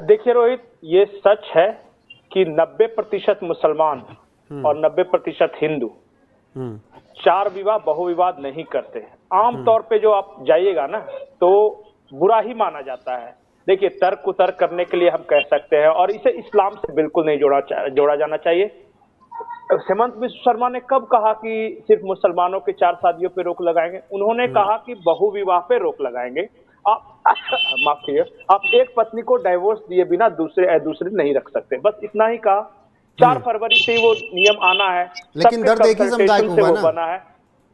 देखिए रोहित, ये सच है कि 90% मुसलमान और 90% हिंदू चार विवाह बहुविवाद नहीं करते। आमतौर पे जो आप जाइएगा ना तो बुरा ही माना जाता है। देखिए, तर्क कुतर्क करने के लिए हम कह सकते हैं, और इसे इस्लाम से बिल्कुल नहीं जोड़ा जाना चाहिए। हेमंत बिस्व शर्मा ने कब कहा कि सिर्फ मुसलमानों के 4 शादियों पे रोक लगाएंगे? उन्होंने कहा कि बहुविवाह पे रोक लगाएंगे। आप माफ कीजिए, आप एक पत्नी को डाइवोर्स दिए बिना दूसरे नहीं रख सकते, बस इतना ही कहा। 4 फरवरी से वो नियम आना है, लेकिन दर्द एक ही समुदाय को से हुआ वो ना। बना है।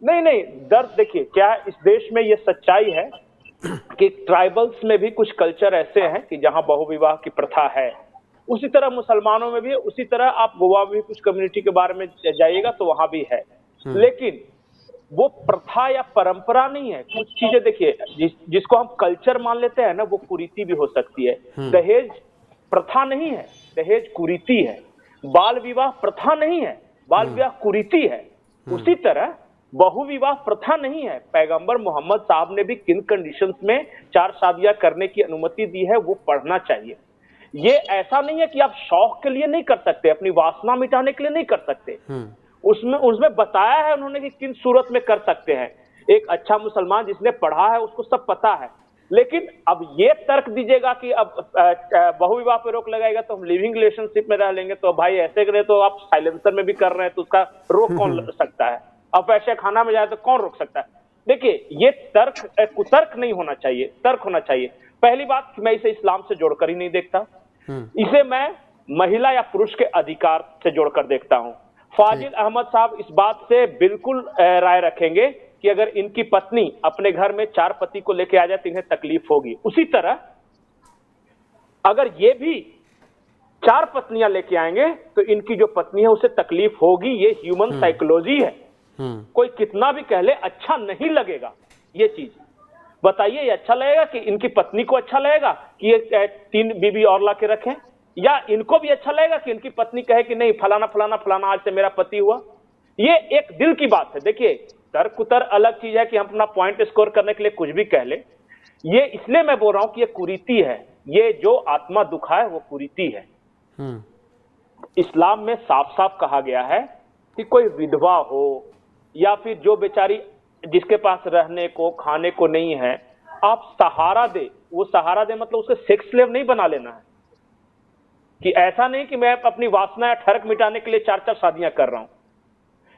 नहीं, दर्द देखिए, क्या इस देश में ये सच्चाई है कि ट्राइबल्स में भी कुछ कल्चर ऐसे हैं कि जहां बहुविवाह की प्रथा है, उसी तरह मुसलमानों में भी है, उसी तरह आप गोवा में भी कुछ कम्युनिटी के बारे में जाइएगा तो वहां भी है। लेकिन वो प्रथा या परंपरा नहीं है। कुछ चीजें देखिए, जिसको हम कल्चर मान लेते हैं ना, वो कुरीति भी हो सकती है। दहेज प्रथा नहीं है, दहेज कुरीति है। बाल विवाह प्रथा नहीं है, बाल विवाह कुरीति है। उसी तरह बहुविवाह प्रथा नहीं है। पैगंबर मोहम्मद साहब ने भी किन कंडीशंस में 4 शादियां करने की अनुमति दी है, वो पढ़ना चाहिए। ये ऐसा नहीं है कि आप शौक के लिए नहीं कर सकते, अपनी वासना मिटाने के लिए नहीं कर सकते। उसमें बताया है उन्होंने कि किन सूरत में कर सकते हैं। एक अच्छा मुसलमान जिसने पढ़ा है उसको सब पता है। लेकिन अब ये तर्क दीजिएगा कि अब बहुविवाह पे रोक लगाएगा तो हम लिविंग रिलेशनशिप में रह लेंगे, तो भाई ऐसे करें तो आप साइलेंसर में भी कर रहे हैं, तो उसका रोक कौन लग सकता है? अब ऐसे खाना में जाए तो कौन रोक सकता है? देखिए, ये कुतर्क नहीं होना चाहिए, तर्क होना चाहिए। पहली बात, मैं इसे इस्लाम से जोड़कर ही नहीं देखता, इसे मैं महिला या पुरुष के अधिकार से जोड़कर देखता हूं। फाजिल अहमद साहब इस बात से बिल्कुल राय रखेंगे कि अगर इनकी पत्नी अपने घर में 4 पति को लेके आ जाए तो इन्हें तकलीफ होगी। उसी तरह अगर ये भी 4 पत्नियां लेके आएंगे तो इनकी जो पत्नी है उसे तकलीफ होगी। ये ह्यूमन साइकोलॉजी है। कोई कितना भी कह ले, अच्छा नहीं लगेगा ये चीज। बताइए, ये अच्छा लगेगा कि इनकी पत्नी को अच्छा लगेगा कि ये 3 बीबी और ला के रखें, या इनको भी अच्छा लगेगा कि इनकी पत्नी कहे कि नहीं फलाना फलाना फलाना आज से मेरा पति हुआ? ये एक दिल की बात है। देखिए, तर्क कुतर अलग चीज है कि हम अपना पॉइंट स्कोर करने के लिए कुछ भी कह ले। ये इसलिए मैं बोल रहा हूं कि ये कुरीति है। ये जो आत्मा दुखा है वो कुरीति है। इस्लाम में साफ साफ कहा गया है कि कोई विधवा हो या फिर जो बेचारी जिसके पास रहने को खाने को नहीं है, आप सहारा दे। वो सहारा दे मतलब उसे सेक्स स्लेव नहीं बना लेना है। कि ऐसा नहीं कि मैं अपनी वासना या ठरक मिटाने के लिए 4 शादियां कर रहा हूं।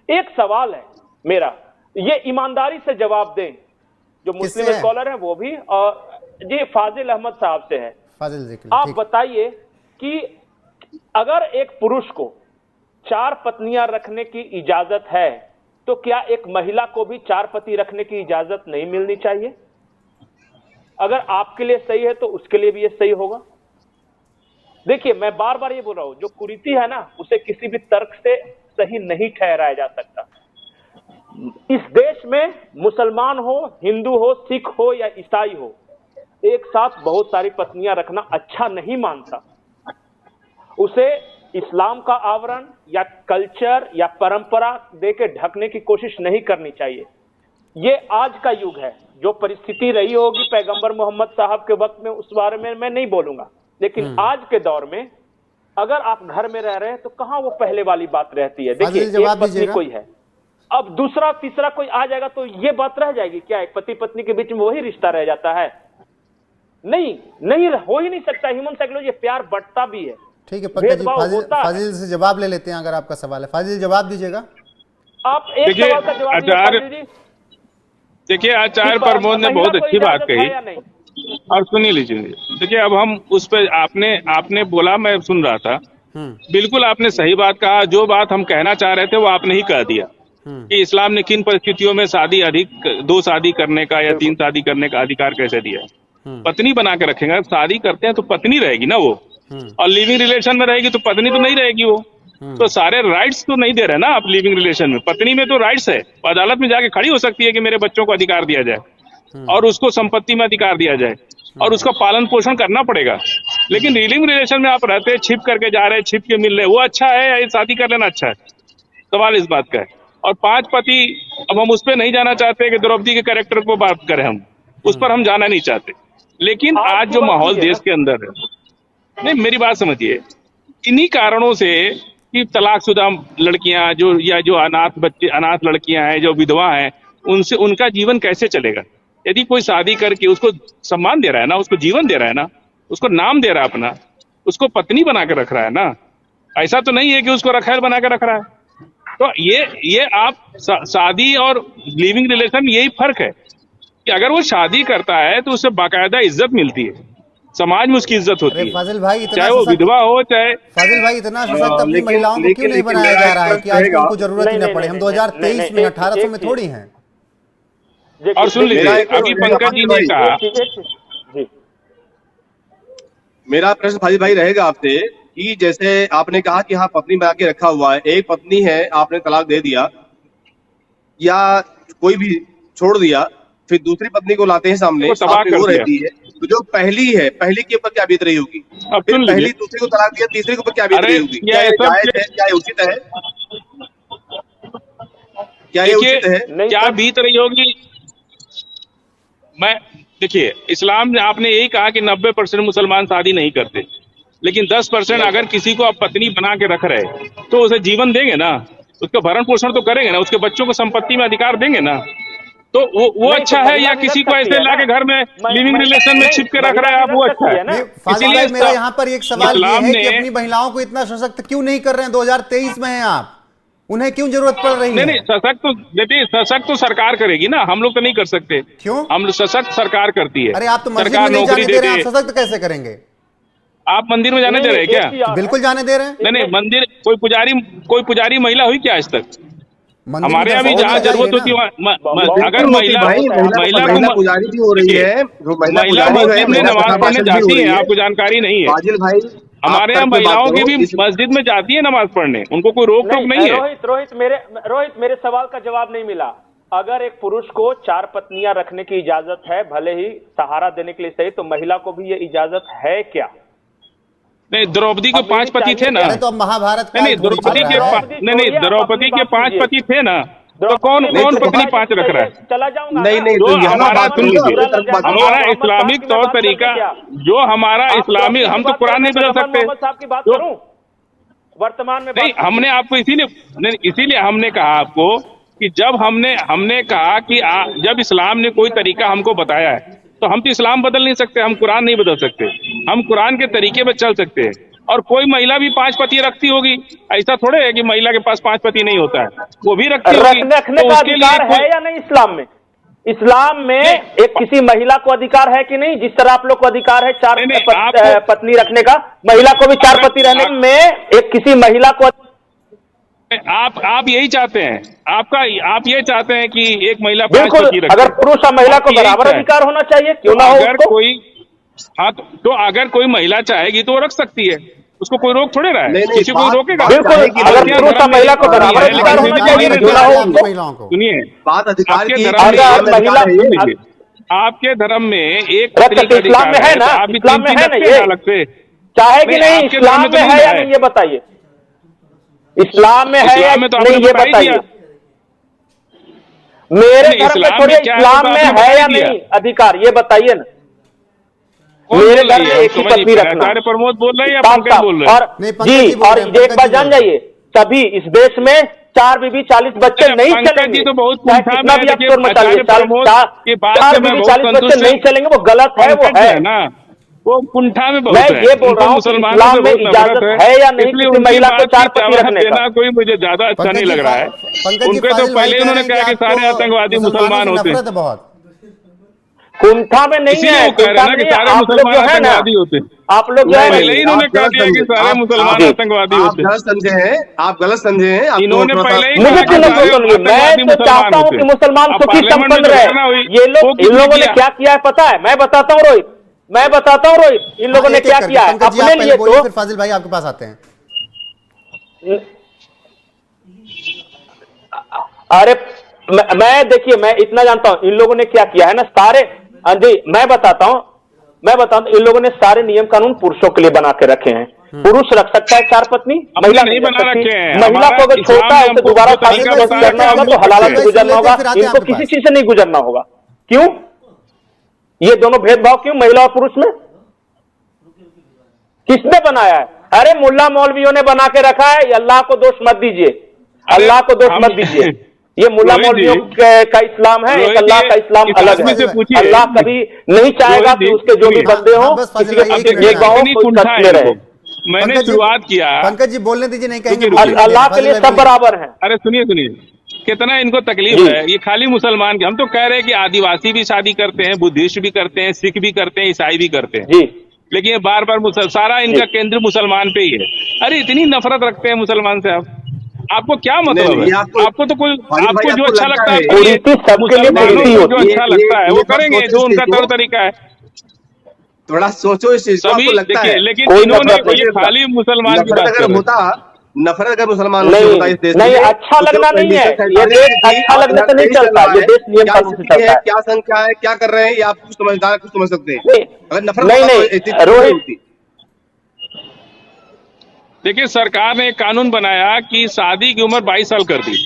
एक सवाल है मेरा, ये ईमानदारी से जवाब दें, जो मुस्लिम स्कॉलर हैं वो भी, और जी फाजिल अहमद साहब से है। फाजिल जी, आप बताइए कि अगर एक पुरुष को 4 पत्नियां रखने की इजाजत है तो क्या एक महिला को भी 4 पति रखने की इजाजत नहीं मिलनी चाहिए? अगर आपके लिए सही है तो उसके लिए भी ये सही होगा। देखिए, मैं बार बार ये बोल रहा हूं, जो कुरीति है ना, उसे किसी भी तर्क से सही नहीं ठहराया जा सकता। इस देश में मुसलमान हो, हिंदू हो, सिख हो या ईसाई हो, एक साथ बहुत सारी पत्नियां रखना अच्छा नहीं मानता। उसे इस्लाम का आवरण या कल्चर या परंपरा देके ढकने की कोशिश नहीं करनी चाहिए। ये आज का युग है। जो परिस्थिति रही होगी पैगंबर मोहम्मद साहब के वक्त में, उस बारे में मैं नहीं बोलूंगा, लेकिन आज के दौर में अगर आप घर में रह रहे हैं तो कहां वो पहले वाली बात रहती है? देखिए, एक पत्नी कोई है, अब दूसरा तीसरा कोई आ जाएगा तो ये बात रह जाएगी क्या? एक पति पत्नी के बीच में वही रिश्ता रह जाता है? नहीं, हो ही नहीं सकता। ह्यूमन साइकोलॉजी, प्यार बढ़ता भी है। ठीक है पंकज जी, फाजिल से जवाब ले लेते हैं अगर आपका सवाल है। फाजिल, जवाब दीजिएगा आप। एक सवाल का जवाब दीजिए। देखिए, आचार्य प्रमोद ने बहुत अच्छी बात कही, और सुनिए लीजिए। देखिए, अब हम उस पर आपने बोला, मैं सुन रहा था। बिल्कुल आपने सही बात कहा। जो बात हम कहना चाह रहे थे वो आपने ही कह दिया कि इस्लाम ने किन परिस्थितियों में शादी 2 शादी करने का या 3 शादी करने का अधिकार कैसे दिया। पत्नी बना के रखेंगे, शादी करते हैं तो पत्नी रहेगी ना वो, और लिविंग रिलेशन में रहेगी तो पत्नी तो नहीं रहेगी वो। तो सारे राइट्स तो नहीं दे रहे ना आप लिविंग रिलेशन में। पत्नी में तो राइट्स है, अदालत में जाके खड़ी हो सकती है कि मेरे बच्चों को अधिकार दिया जाए और उसको संपत्ति में अधिकार दिया जाए, और उसका पालन पोषण करना पड़ेगा। लेकिन लिविंग रिलेशन में आप रहते हैं, छिप करके जा रहे हैं, छिप के मिल रहे, वो अच्छा है या शादी कर लेना अच्छा है? सवाल इस बात का है। और 5 पति, अब हम उस पर नहीं जाना चाहते कि द्रौपदी के कैरेक्टर को बात करें, हम उस पर हम जाना नहीं चाहते। लेकिन आज जो माहौल देश के अंदर है, नहीं, मेरी बात समझिए, इन्हीं कारणों से कि तलाकशुदा लड़कियां जो या जो अनाथ बच्चे, अनाथ लड़कियां हैं, जो विधवा हैं, उनसे उनका जीवन कैसे चलेगा? यदि कोई शादी करके उसको सम्मान दे रहा है ना, उसको जीवन दे रहा है ना, उसको नाम दे रहा है अपना, उसको पत्नी बना के रख रहा है ना, ऐसा तो नहीं है कि उसको रखैल बना के रख रहा है। तो ये आप शादी और लिविंग रिलेशन, यही फर्क है कि अगर वो शादी करता है तो उसे बाकायदा इज्जत मिलती है, समाज में उसकी इज्जत होती है, फाजिल भाई चाहे वो विधवा हो चाहे। फाजिल भाई इतना सशक्त अपनी महिलाओं को क्यों नहीं बनाया जा रहा है कि आज उनको जरूरत ही न पड़े? हम 2023 में 1800 में थोड़ी हैं। और सुन लीजिए, अभी पंकज जी ने कहा, मेरा प्रश्न फाजिल भाई रहेगा आपसे कि जैसे आपने कहा कि हाँ पत्नी बना के रखा हुआ है, एक पत्नी है, आपने तलाक दे दिया या कोई भी छोड़ दिया, फिर दूसरी पत्नी को लाते हैं सामने, वो रहती है, तो जो पहली है, पहली के ऊपर क्या बीत रही होगी? फिर पहली दूसरी को तलाक दिया, तीसरी के ऊपर क्या बीत रही होगी? क्या ये जायज है? क्या ये उचित है? क्या ये उचित है? क्या बीत रही होगी? मैं देखिए, इस्लाम में आपने यही कहा कि 90% मुसलमान शादी नहीं करते, लेकिन 10% अगर किसी को आप पत्नी बना के रख रहे तो उसे जीवन देंगे ना, उसका भरण पोषण तो करेंगे ना, उसके बच्चों को संपत्ति में अधिकार देंगे ना, तो वो अच्छा है? या किसी को ऐसे लाके घर में लिविंग रिलेशन में छिप के रख रहे हैं आप, वो अच्छा है? इसीलिए मेरा यहाँ पर एक सवाल ये है कि अपनी महिलाओं को इतना सशक्त क्यों नहीं कर रहे हैं? 2023 में हैं आप, उन्हें क्यों जरूरत पड़ रही है? नहीं, सशक्त तो देखिए, सशक्त तो सरकार करेगी ना, हम लोग तो नहीं कर सकते। क्यों? हम सशक्त सरकार करती है। अरे आप तो मस्जिद में नहीं जाने दे रहे हैं, आप सशक्त कैसे करेंगे? आप मंदिर में जाने दे रहे हैं क्या? बिल्कुल जाने दे रहे हैं। नहीं, मंदिर कोई पुजारी महिला हुई क्या आज तक? हमारे यहाँ भी जहाँ जरूरत होती है, अगर महिला पुजारी भी हो रही है, महिला मस्जिद में नमाज पढ़ने जाती है, आपको जानकारी नहीं है? फाजिल भाई, हमारे यहाँ महिलाओं की भी मस्जिद में जाती है नमाज पढ़ने, उनको कोई रोक टोक नहीं है। रोहित मेरे सवाल का जवाब नहीं मिला। अगर एक पुरुष को 4 पत्नियां रखने की इजाजत है, भले ही सहारा देने के लिए सही, तो महिला को भी ये इजाजत है क्या? नहीं, द्रौपदी को 5 पति थे ना। तो महाभारत नहीं, द्रौपदी के 5 पति थे ना, तो कौन पत्नी 5 रख रहा है? चला जाऊंगा। नहीं, तो हमारा इस्लामिक तौर तरीका, जो हमारा इस्लामिक, हम तो कुरान नहीं बदल सकते। साहब की बात करूं वर्तमान में? नहीं, हमने आपको इसीलिए हमने कहा आपको कि जब हमने कहा कि जब इस्लाम ने कोई तरीका हमको बताया है, तो हम तो इस्लाम बदल नहीं सकते, हम कुरान नहीं बदल सकते, हम कुरान के तरीके पे चल सकते हैं। और कोई महिला भी 5 पति रखती होगी, ऐसा थोड़े है कि महिला के पास 5 पति नहीं होता है, वो भी रखती होगी। रखने का अधिकार है या नहीं इस्लाम में? इस्लाम में एक किसी महिला को अधिकार है कि नहीं? जिस तरह आप लोग को अधिकार है 4 पत्नी रखने का, महिला को भी 4 पति रहने में एक किसी महिला को। आप यही चाहते हैं, आप ये चाहते हैं कि एक महिला 5 बिल्कुल, पति रखे। अगर पुरुष और महिला को बराबर अधिकार होना चाहिए, क्यों ना हो? तो अगर कोई महिला चाहेगी तो वो रख सकती है, उसको कोई रोक थोड़े रहा है, किसी को रोकेगा? बिल्कुल, अगर पुरुष और महिला को बराबर अधिकार होना चाहिए, क्यों ना हो? सुनिए, बात अधिकार की, आपके धर्म में एक इस्लाम में है ना, इस्लाम में है ना ये, अलग से चाहे कि नहीं? इस्लाम में है या नहीं ये बताइए? इस्लाम में है या नहीं ये बताइए? मेरे धर्म में छोड़िए, इस्लाम में है या नहीं अधिकार ये बताइए ना। मेरे घर में एक ही पत्नी रखना। प्रमोद बोल रहे हैं या पंकज बोल रहे हैं? और जी, और एक बात जान जाइए, कभी इस देश में 4 बीबी 40 बच्चे नहीं चलेंगे। तो बहुत कितना भी आप शोर मचाइए, 4 बीबी 40 बच्चे नहीं चलेंगे, वो गलत है, वो है ना, वो कुंठा में बहुत मैं है। ये बोल रहा हूँ, इस्लाम में इजाजत है या नहीं किसी महिला को 4 पति रखने का? कोई मुझे ज्यादा अच्छा नहीं लग रहा है। उनके तो पहले उन्होंने कहा कि सारे आतंकवादी मुसलमान होते हैं। कुंठा में नहीं है, कुंठा में आप लोग जो है ना, आप लोग जो है, पहले इन्होंने कहा दिया कि सारे मुसलमान आतंकवादी होते हैं। आप गलत समझे हैं। इन्होंने पहले ही मुझे क्यों नहीं समझे? मैं तो चाहता हूँ कि मुसलमान सुखी संपन्न रहे। ये लोग, इन लोगों ने क्या किया है पता है? मैं बताता हूँ रोहित, इन लोगों ने क्या किया है अपने लिए। तो फाजिल भाई आपके पास आते हैं। अरे मैं देखिए, मैं इतना जानता हूं, इन लोगों ने क्या किया है ना, सारे जी मैं बताता हूं, इन लोगों ने सारे नियम कानून पुरुषों के लिए बना के रखे हैं। पुरुष रख सकता है 4 पत्नी, महिला नहीं बना रखे हैं। महिला को अगर छोड़ता है, उसे दोबारा शादी करना होगा, तो हलाला से गुजरना होगा, इनको किसी चीज से नहीं गुजरना होगा। क्यों ये दोनों भेदभाव, क्यों महिला और पुरुष में? किसने बनाया है? अरे मुल्ला मौलवियों ने बना के रखा है, ये अल्लाह को दोष मत दीजिए, अल्लाह को दोष मत दीजिए। ये मुल्ला मौलवियों का इस्लाम है, एक अल्लाह का इस्लाम अलग है। अल्लाह कभी नहीं चाहेगा कि उसके जो भी बंदे हों किसी के ये गाँव को कष्ट में रहे। मैंने शुरुआत किया, पंकज जी बोलने दीजिए, नहीं कहेंगे। अल्लाह के लिए सब बराबर हैं। अरे सुनिए सुनिए, कितना इनको तकलीफ है। ये खाली मुसलमान के, हम तो कह रहे हैं कि आदिवासी भी शादी करते हैं, बुद्धिस्ट भी करते हैं, सिख भी करते हैं, ईसाई भी करते हैं, लेकिन ये बार बार सारा इनका केंद्र मुसलमान पे ही है। अरे इतनी नफरत रखते हैं मुसलमान से आप, आपको क्या मतलब है? आपको तो कोई, आपको जो अच्छा लगता है, जो अच्छा लगता है वो करेंगे, जो उनका तौर तरीका है। थोड़ा सोचो इस चीज को, आपको लगता है लेकिन इन्होंने ये खाली मुसलमान की बात कर रहे हैं। नफरत अगर मुसलमानों से होता है इस देश में, नहीं अच्छा लगना नहीं है, ये देश अच्छा लगने से नहीं चलता, ये देश नियम कानून से चलता है। क्या संख्या है, क्या कर रहे हैं, ये आप कुछ समझदार कुछ समझ सकते हैं। अगर नफरत नहीं रोहित, देखिए सरकार ने एक कानून बनाया कि शादी की उम्र 22 साल कर दी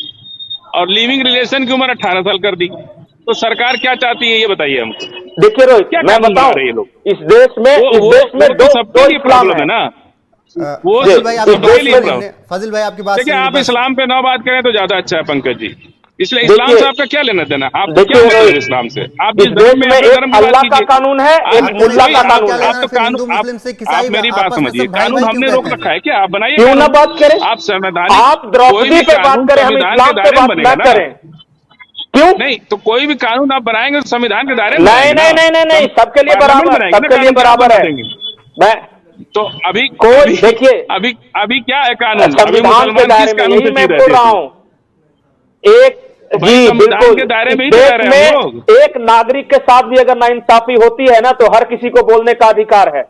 और लिविंग रिलेशन की उम्र 18 साल कर दी। तो सरकार क्या चाहती है ये बताइए हमको। देखिए रोहित, मैं बताऊं, इस देश में दो प्रॉब्लम है ना, वो फजिल भाई आपकी बात, देखिए आप इस्लाम पे ना बात करें तो ज्यादा अच्छा है पंकज जी। इसलिए इस्लाम से आपका क्या लेना देना, आप क्या मतलब इस्लाम से? आप जिस धर्म में अल्लाह का कानून है, एक मुल्ला का कानून है। आप तो कानून, आप मेरी बात समझिए, कानून हमने रोक रखा है क्या? आप बनाइए, क्यों ना बात करें? आप संवैधानिक, आप द्रौपदी पे बात करें, हम इस्लाम पे बात ना करें, क्यों? नहीं तो कोई भी कानून आप बनाएंगे तो संविधान के दायरे में। नहीं, सबके लिए बराबर, सबके लिए बराबर है। मैं तो अभी कोई देखिए, अभी क्या है कानून? संविधान के दायरे में, यही मैं बोल रहा हूँ। एक जी बिल्कुल, के दायरे में देश में एक नागरिक के साथ भी अगर नाइंसाफी होती है ना, तो हर किसी को बोलने का अधिकार है।